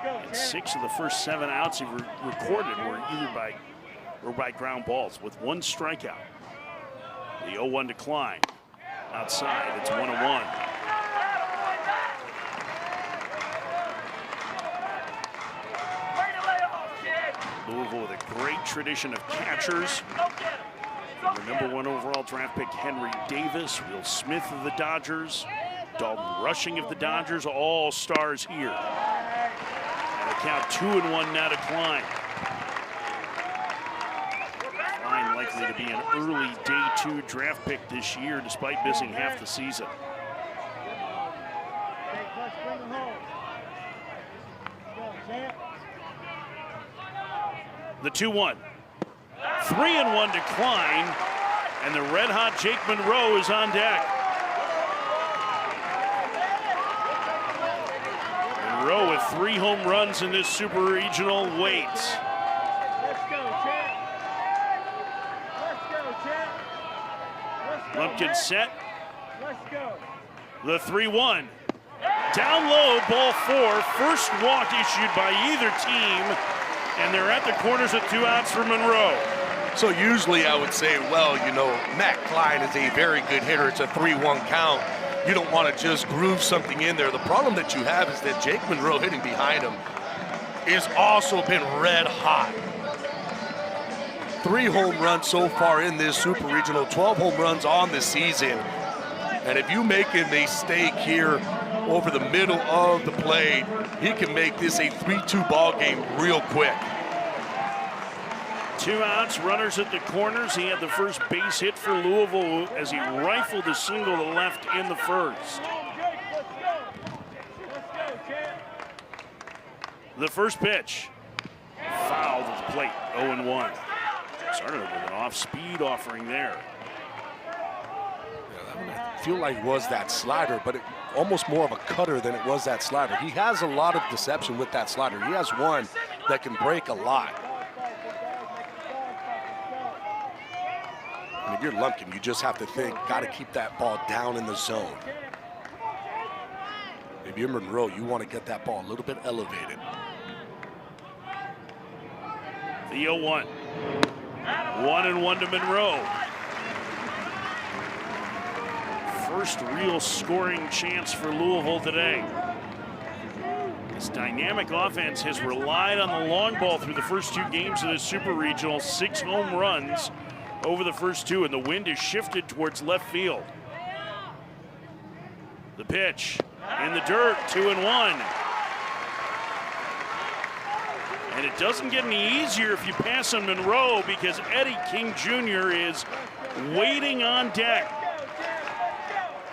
And 6 of the first 7 outs he recorded were either by ground balls with 1 strikeout. The 0-1 decline. Outside, it's 1-1. Louisville with a great tradition of catchers. From the #1 overall draft pick Henry Davis, Will Smith of the Dodgers, Dalton Rushing of the Dodgers, all stars here. And the count 2-1 now to Klein. Klein likely to be an early day 2 draft pick this year despite missing half the season. The 2-1. 3-1 decline, and the red-hot Jake Monroe is on deck. Monroe with 3 home runs in this Super Regional waits. Let's go, champ. Let's go, champ. Let's go, Lumpkin set. Let's go. The 3-1. Down low, ball 4. First walk issued by either team, and they're at the corners with 2 outs for Monroe. So usually I would say, well, you know, Matt Klein is a very good hitter. It's a 3-1 count. You don't want to just groove something in there. The problem that you have is that Jake Monroe hitting behind him has also been red hot. 3 home runs so far in this Super Regional, 12 home runs on the season. And if you make a mistake here over the middle of the plate, he can make this a 3-2 ball game real quick. 2 outs, runners at the corners. He had the first base hit for Louisville as he rifled a single to left in the first. The first pitch, fouled at the plate, 0-1. Started with an off-speed offering there. Yeah, that one I feel like was that slider, but it almost more of a cutter than it was that slider. He has a lot of deception with that slider. He has one that can break a lot. And if you're Lumpkin, you just have to think, got to keep that ball down in the zone. If you're Monroe, you want to get that ball a little bit elevated. The 0-1. 1-1 to Monroe. First real scoring chance for Louisville today. This dynamic offense has relied on the long ball through the first 2 games of the Super Regional. 6 home runs over the first 2, and the wind is shifted towards left field. The pitch in the dirt, 2-1. And it doesn't get any easier if you pass on Monroe because Eddie King Jr. is waiting on deck.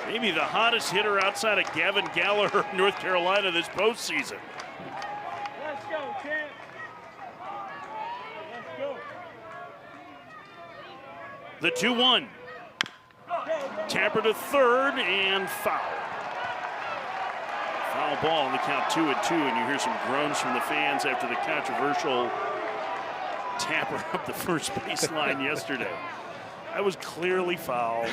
Maybe the hottest hitter outside of Gavin Gallagher, North Carolina this postseason. Let's go, champ. Let's go. The 2-1. Tapper to third and foul. Foul ball on the count 2-2, and you hear some groans from the fans after the controversial tapper up the first baseline yesterday. That was clearly foul.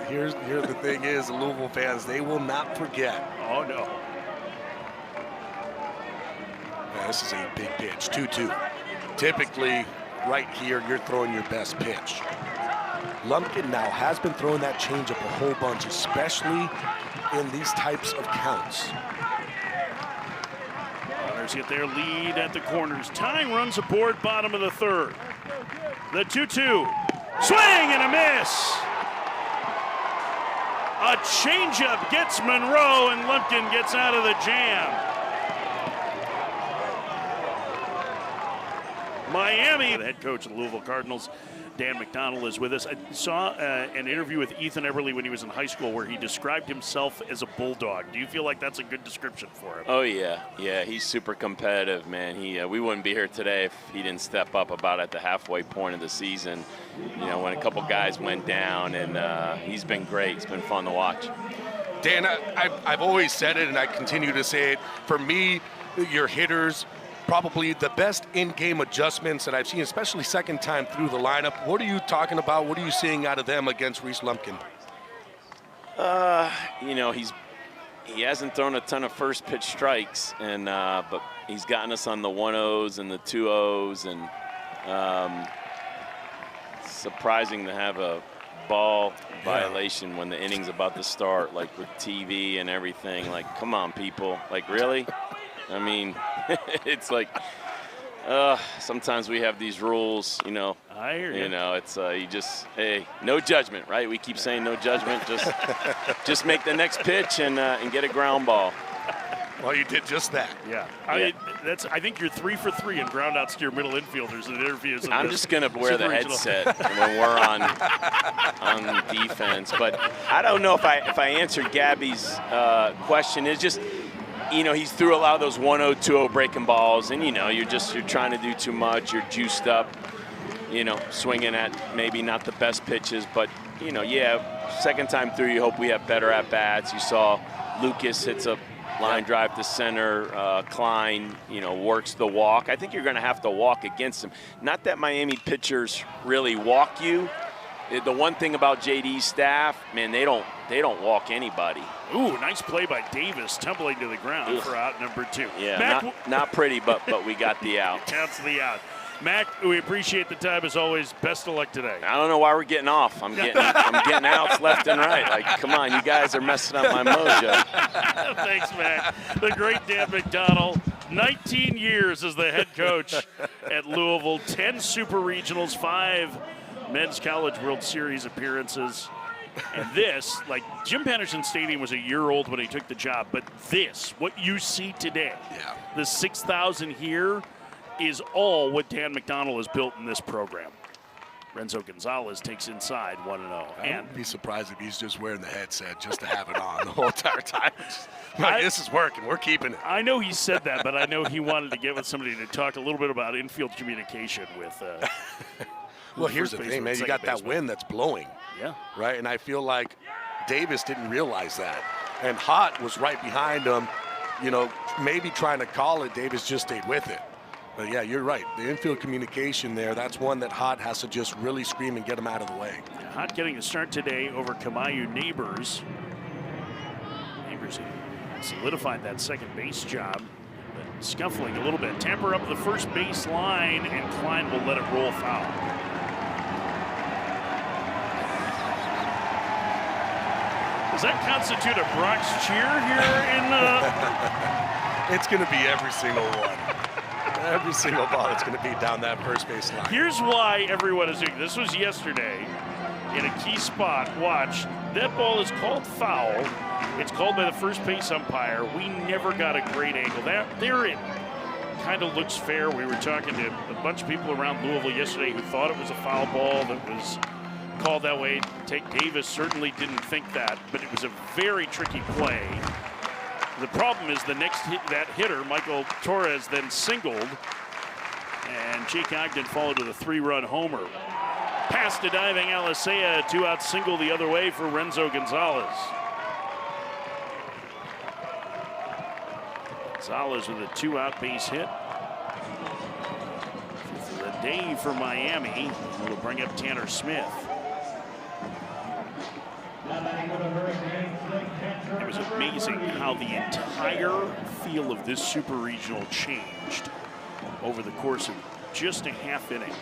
Here's the thing is, the Louisville fans, they will not forget. Oh, no. Yeah, this is a big pitch, 2-2. typically right here, you're throwing your best pitch. Lumpkin now has been throwing that changeup a whole bunch, especially in these types of counts. Runners get their lead at the corners. Tying runs aboard, bottom of the third. The 2-2. Swing and a miss. A changeup gets Monroe, and Lumpkin gets out of the jam. Miami, the head coach of the Louisville Cardinals, Dan McDonnell, is with us. I saw an interview with Ethan Eberle when he was in high school where he described himself as a bulldog. Do you feel like that's a good description for him? Oh, yeah. Yeah, he's super competitive, man. We wouldn't be here today if he didn't step up about at the halfway point of the season, you know, when a couple guys went down, and he's been great. It's been fun to watch. Dan, I've always said it, and I continue to say it. For me, your hitters, probably the best in-game adjustments that I've seen, especially second time through the lineup. What are you talking about? What are you seeing out of them against Reese Lumpkin? You know, he hasn't thrown a ton of first pitch strikes, and but he's gotten us on the 1-0s and the 2-0s, and surprising to have a ball violation when the inning's about to start, like with TV and everything. Like, come on, people. Like, really? I mean, it's like sometimes we have these rules, you know. I hear you. You know, it's hey, no judgment, right? We keep saying no judgment. Just make the next pitch and get a ground ball. Well, you did just that. Yeah. I think you're 3 for 3 in groundouts to your middle infielders in interviews. I'm just gonna wear the headset when we're on defense. But I don't know if I answered Gabby's question. It's just, you know, he's threw a lot of those 1-0, 2-0 breaking balls, and you know, you're trying to do too much. You're juiced up, you know, swinging at maybe not the best pitches, but you know, yeah, second time through, you hope we have better at bats. You saw Lucas hits a line drive to center. Klein, you know, works the walk. I think you're going to have to walk against him. Not that Miami pitchers really walk you. The one thing about JD's staff, man, they don't walk anybody. Ooh, nice play by Davis, tumbling to the ground for out number 2. Yeah, Mac, not pretty, but we got the out. Counts the out. Mac, we appreciate the time as always. Best of luck today. I don't know why we're getting off. I'm getting outs left and right. Like, come on, you guys are messing up my mojo. Thanks, Mac. The great Dan McDonnell, 19 years as the head coach at Louisville, 10 super regionals, 5 men's college World Series appearances. And this, like, Jim Patterson Stadium was a year old when he took the job, but this, what you see today, the 6,000 here, is all what Dan McDonnell has built in this program. Renzo Gonzalez takes inside 1-0. I wouldn't be surprised if he's just wearing the headset just to have it on the whole entire time. Like, this is working. We're keeping it. I know he said that, but I know he wanted to get with somebody to talk a little bit about infield communication with well, here's the thing, man. You got that wind that's blowing. Yeah. Right? And I feel like Davis didn't realize that. And Hott was right behind him, you know, maybe trying to call it. Davis just stayed with it. But, yeah, you're right. The infield communication there, that's one that Hott has to just really scream and get him out of the way. Yeah, Hott getting the start today over Kamayu Neighbors. Neighbors solidified that second base job. But scuffling a little bit. Tamper up the first base line, and Klein will let it roll foul. Does that constitute a Bronx cheer here in It's going to be every single one. Every single ball that's going to be down that first base line. Here's why everyone is doing this. Was yesterday in a key spot. Watch, that ball is called foul. It's called by the first base umpire. We never got a great angle. There it kind of looks fair. We were talking to a bunch of people around Louisville yesterday who thought it was a foul ball that was called that way. Tate Davis certainly didn't think that, but it was a very tricky play. The problem is the next that hitter, Michael Torres, then singled, and Jake Ogden followed with a 3-run homer. Pass to diving Alicea, 2-out single the other way for Renzo Gonzalez. Gonzalez with a 2-out base hit. Fifth of the day for Miami. Will bring up Tanner Smith. It was amazing how the entire feel of this super regional changed over the course of just a half inning.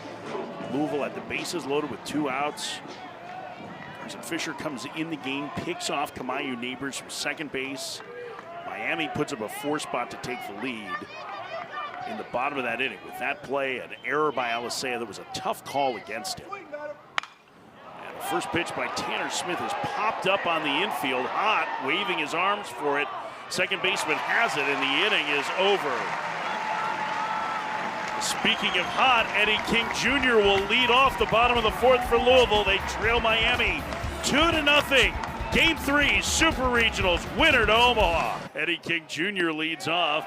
Louisville had the bases loaded with 2 outs. Carson Fisher comes in the game, picks off Kamayu Neighbors from second base. Miami puts up a 4 spot to take the lead in the bottom of that inning. With that play, an error by Alisea that was a tough call against him. And the first pitch by Tanner Smith is popped up on the infield, hot, waving his arms for it. Second baseman has it, and the inning is over. Speaking of hot, Eddie King Jr. will lead off the bottom of the 4th for Louisville. They trail Miami 2-0. Game 3, Super Regionals, winner to Omaha. Eddie King Jr. leads off.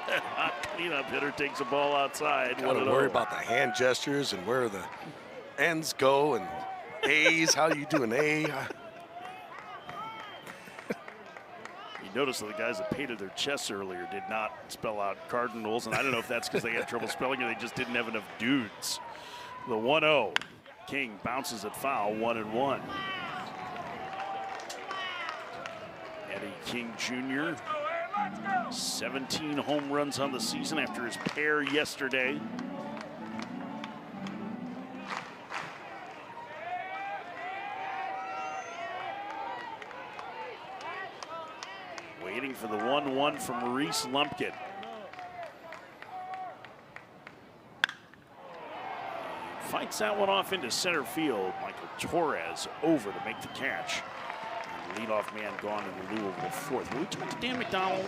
That hot cleanup hitter takes the ball outside. Gotta worry about the hand gestures and where the ends go and A's. How do you do an A? Notice that the guys that painted their chests earlier did not spell out Cardinals, and I don't know if that's because they had trouble spelling or they just didn't have enough dudes. The 1-0. King bounces it foul, 1-1. Eddie King Jr. 17 home runs on the season after his pair yesterday. Waiting for the 1-1 from Reese Lumpkin. Fights that one off into center field. Michael Torres over to make the catch. And the leadoff man gone in the Louisville 4th. When we talked to Dan McDonald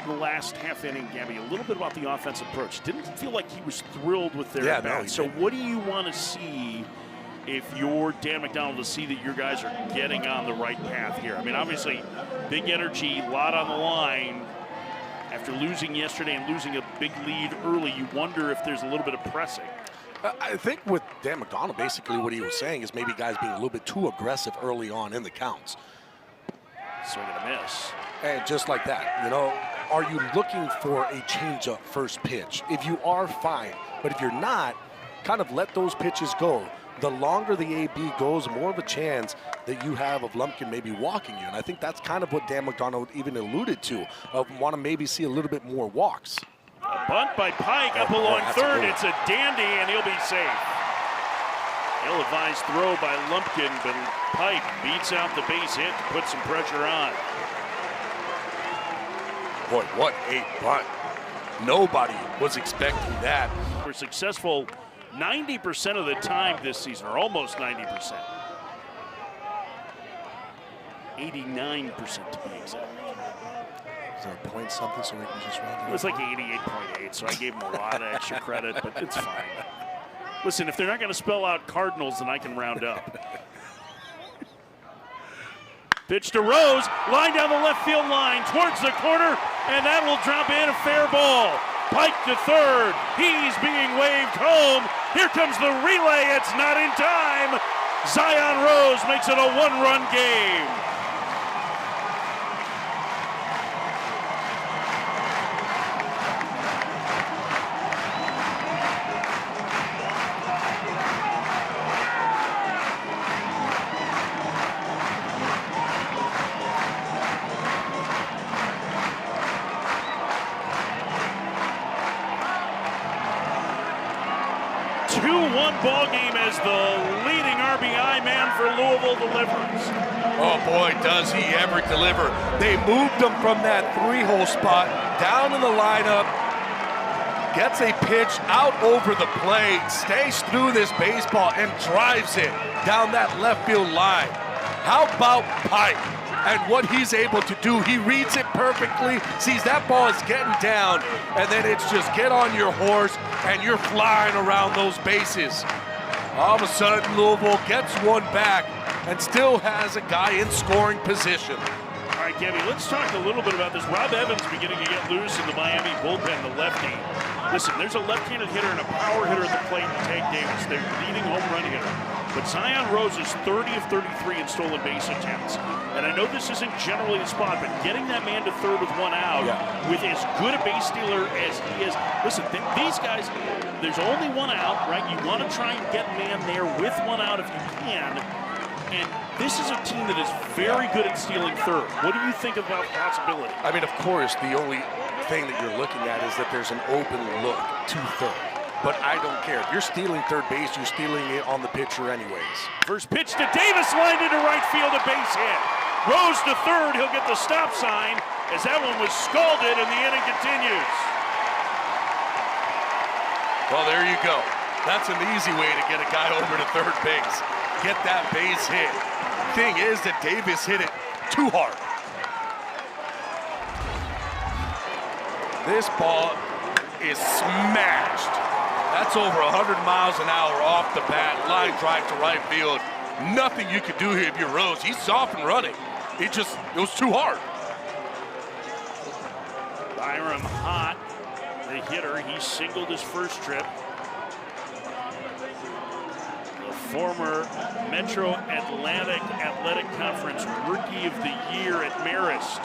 in the last half inning, Gabby, a little bit about the offensive approach. Didn't feel like he was thrilled with their at-bat. No, so what do you want to see if you're Dan McDonald to see that your guys are getting on the right path here? I mean, obviously, big energy, a lot on the line. After losing yesterday and losing a big lead early, you wonder if there's a little bit of pressing. I think with Dan McDonald, basically what he was saying is maybe guys being a little bit too aggressive early on in the counts. Swing and a miss. And just like that, you know, are you looking for a changeup first pitch? If you are, fine. But if you're not, kind of let those pitches go. The longer the AB goes, the more of a chance that you have of Lumpkin maybe walking you. And I think that's kind of what Dan McDonald even alluded to, of want to maybe see a little bit more walks. A bunt by Pike up along third. It's a dandy, and he'll be safe. Ill-advised throw by Lumpkin, but Pike beats out the base hit to put some pressure on. Boy, what a bunt. Nobody was expecting that. We're successful 90% of the time this season, or almost 90%. 89% to be exact. Is there a point something so we can just run It was like 88.8, so I gave him a lot of extra credit, but it's fine. Listen, if they're not going to spell out Cardinals, then I can round up. Pitch to Rose, line down the left field line towards the corner, and that will drop in, a fair ball. Pike to third, he's being waved home. Here comes the relay, it's not in time. Zion Rose makes it a 1-run game. Ball game as the leading RBI man for Louisville delivers. Oh boy, does he ever deliver. They moved him from that 3-hole spot down in the lineup, gets a pitch out over the plate, stays through this baseball and drives it down that left field line. How about Pike and what he's able to do? He reads it perfectly, sees that ball is getting down, and then it's just get on your horse and you're flying around those bases. All of a sudden, Louisville gets one back and still has a guy in scoring position. All right, Gabby, let's talk a little bit about this. Rob Evans beginning to get loose in the Miami bullpen, the lefty. Listen, there's a left-handed hitter and a power hitter at the plate in Tank Davis. They're leading home run hitter. But Zion Rose is 30 of 33 in stolen base attempts. And I know this isn't generally the spot, but getting that man to third with one out, with as good a base stealer as he is. Listen, these guys, there's only one out, right? You want to try and get man there with one out if you can. And this is a team that is very good at stealing third. What do you think about the possibility? I mean, of course, the only thing that you're looking at is that there's an open look to third. but I don't care. If you're stealing third base, you're stealing it on the pitcher anyways. First pitch to Davis, lined into right field, a base hit. Rose to third, he'll get the stop sign as that one was scalded and the inning continues. Well, there you go. That's an easy way to get a guy over to third base. Get that base hit. Thing is that Davis hit it too hard. This ball is smashed. That's over 100 miles an hour off the bat, line drive to right field. Nothing you could do here if you're Rose. He's off and running. It was too hard. Byram Hott, the hitter, he singled his first trip. The former Metro Atlantic Athletic Conference Rookie of the Year at Marist.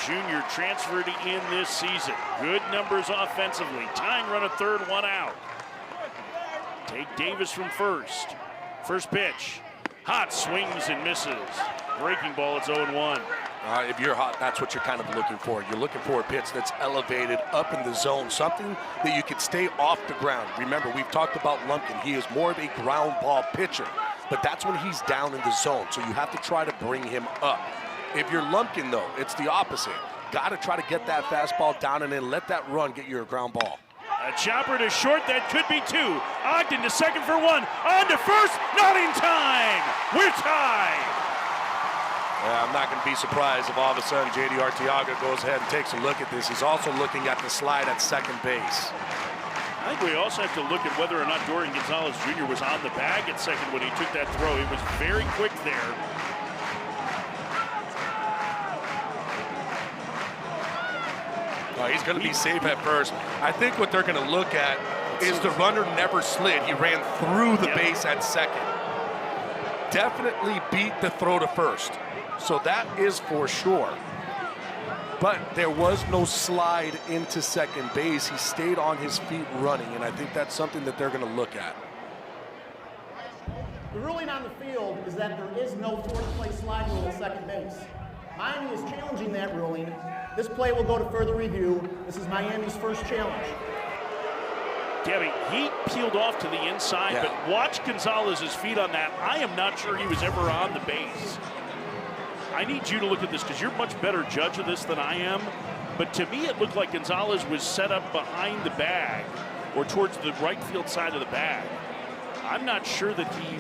Junior transferred in this season. Good numbers offensively. Tying run at third, one out. Take Davis from first. First pitch. Hot swings and misses. Breaking ball, it's 0-1. If you're Hot, that's what you're kind of looking for. You're looking for a pitch that's elevated up in the zone, something that you could stay off the ground. Remember, we've talked about Lumpkin. He is more of a ground ball pitcher, but that's when he's down in the zone, so you have to try to bring him up. If you're Lumpkin, though, it's the opposite. Got to try to get that fastball down and then let that run get you a ground ball. A chopper to short, that could be two. Ogden to second for one. On to first, not in time. We're tied. I'm not going to be surprised if all of a sudden J.D. Arteaga goes ahead and takes a look at this. He's also looking at the slide at second base. I think we also have to look at whether or not Dorian Gonzalez Jr. was on the bag at second when he took that throw. He was very quick there. He's going to be safe at first. I think what they're going to look at is the runner never slid. He ran through the base at second. Definitely beat the throw to first. So that is for sure. But there was no slide into second base. He stayed on his feet running, and I think that's something that they're going to look at. The ruling on the field is that there is no fourth place slide rule at second base. Miami is challenging that ruling. This play will go to further review. This is Miami's first challenge. Gabby, he peeled off to the inside, but watch Gonzalez's feet on that. I am not sure he was ever on the base. I need you to look at this because you're a much better judge of this than I am. But to me, it looked like Gonzalez was set up behind the bag or towards the right field side of the bag. I'm not sure that he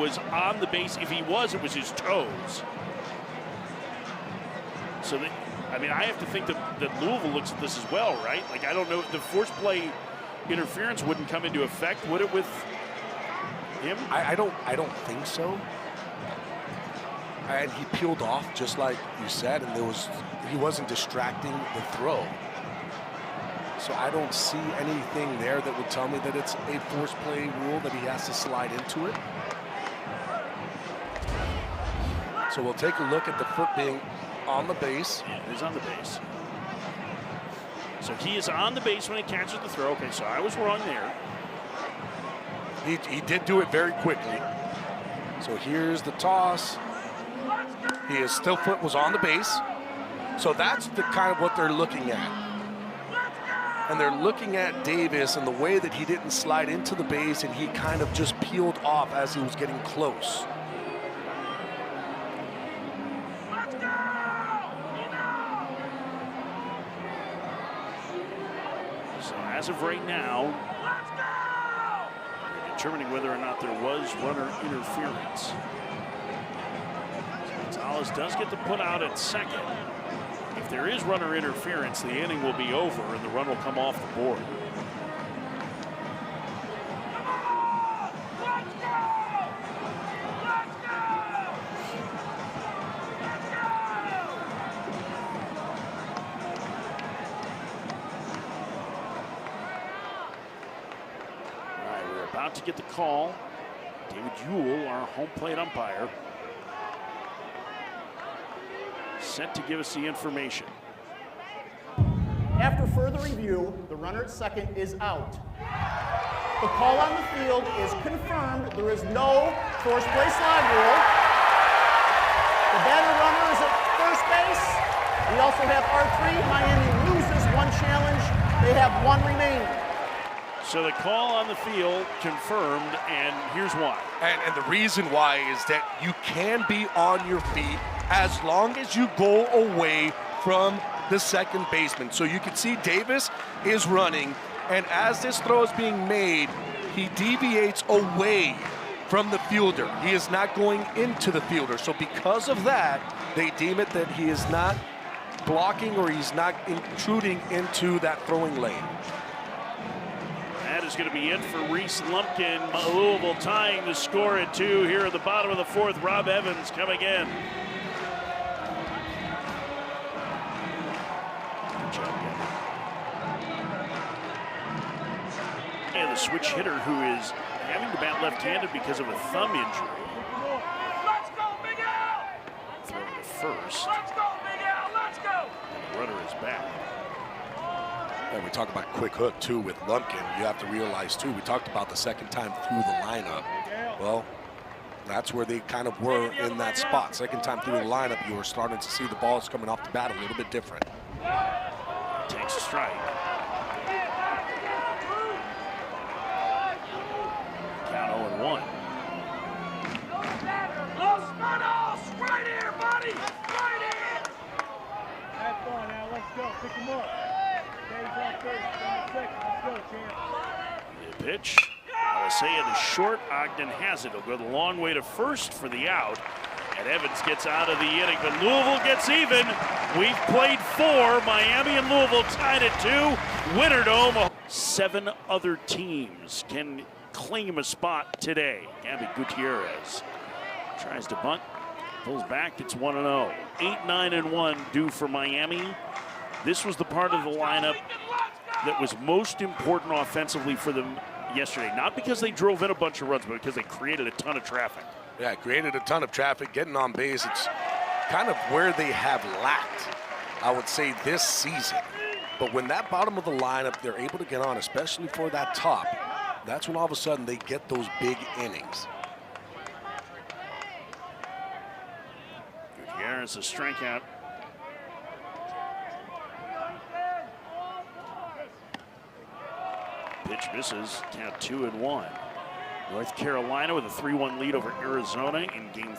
was on the base. If he was, it was his toes. So, I mean, I have to think that Louisville looks at this as well, right? Like, I don't know, the force play interference wouldn't come into effect, would it, with him? I don't think so. And he peeled off, just like you said, and he wasn't distracting the throw. So I don't see anything there that would tell me that it's a force play rule that he has to slide into it. So we'll take a look at the foot being on the base. Yeah, he's on the base. So he is on the base when he catches the throw. Okay, so I was wrong there. He did do it very quickly. So here's the toss. His still foot was on the base. So that's the kind of what they're looking at. And they're looking at Davis and the way that he didn't slide into the base and he kind of just peeled off as he was getting close. So as of right now, we're determining whether or not there was runner interference. So Gonzalez does get the put out at second. If there is runner interference, the inning will be over and the run will come off the board. All right, we're about to get the call. David Ewell, our home plate umpire, set to give us the information. After further review, the runner at second is out. The call on the field is confirmed. There is no force play slide rule. The batter runner is at first base. We also have R3. Miami loses challenge. They have 1 remaining. So the call on the field confirmed, and here's why. And the reason why is that you can be on your feet as long as you go away from the second baseman. So you can see Davis is running, and as this throw is being made, he deviates away from the fielder. He is not going into the fielder. So because of that, they deem it that he is not blocking or he's not intruding into that throwing lane. That is going to be it for Reese Lumpkin. Louisville tying the score at 2 here at the bottom of the 4th. Rob Evans coming in. Good job, Gabby. And the switch hitter who is having to bat left-handed because of a thumb injury. Let's go, Big Al! Throw to first. Let's go, Big Al! Let's go! The runner is back. And we talk about quick hook, too, with Lumpkin. You have to realize, too, we talked about the second time through the lineup. Well, that's where they kind of were in that spot. Second time through the lineup, you were starting to see the balls coming off the bat a little bit different. Takes a strike. Count 0-1. Los Manos! Right here, buddy! Right here! Have fun now. Let's go. Pick him up. Dave's on first. Let's go, champ. The pitch. Alisea to short. Ogden has it. He'll go the long way to first for the out. And Evans gets out of the inning, but Louisville gets even. We've played 4. Miami and Louisville tied at 2. Winner to Omaha. 7 other teams can claim a spot today. Gabby Gutierrez tries to bunt, pulls back. It's 1-0. 8-9-1 due for Miami. This was the part of the lineup that was most important offensively for them yesterday. Not because they drove in a bunch of runs, but because they created a ton of traffic. Yeah, it created a ton of traffic, getting on base. It's kind of where they have lacked, I would say, this season. But when that bottom of the lineup, they're able to get on, especially for that top, that's when all of a sudden they get those big innings. Gutierrez, a strikeout. Pitch misses, count 2-1. North Carolina with a 3-1 lead over Arizona in game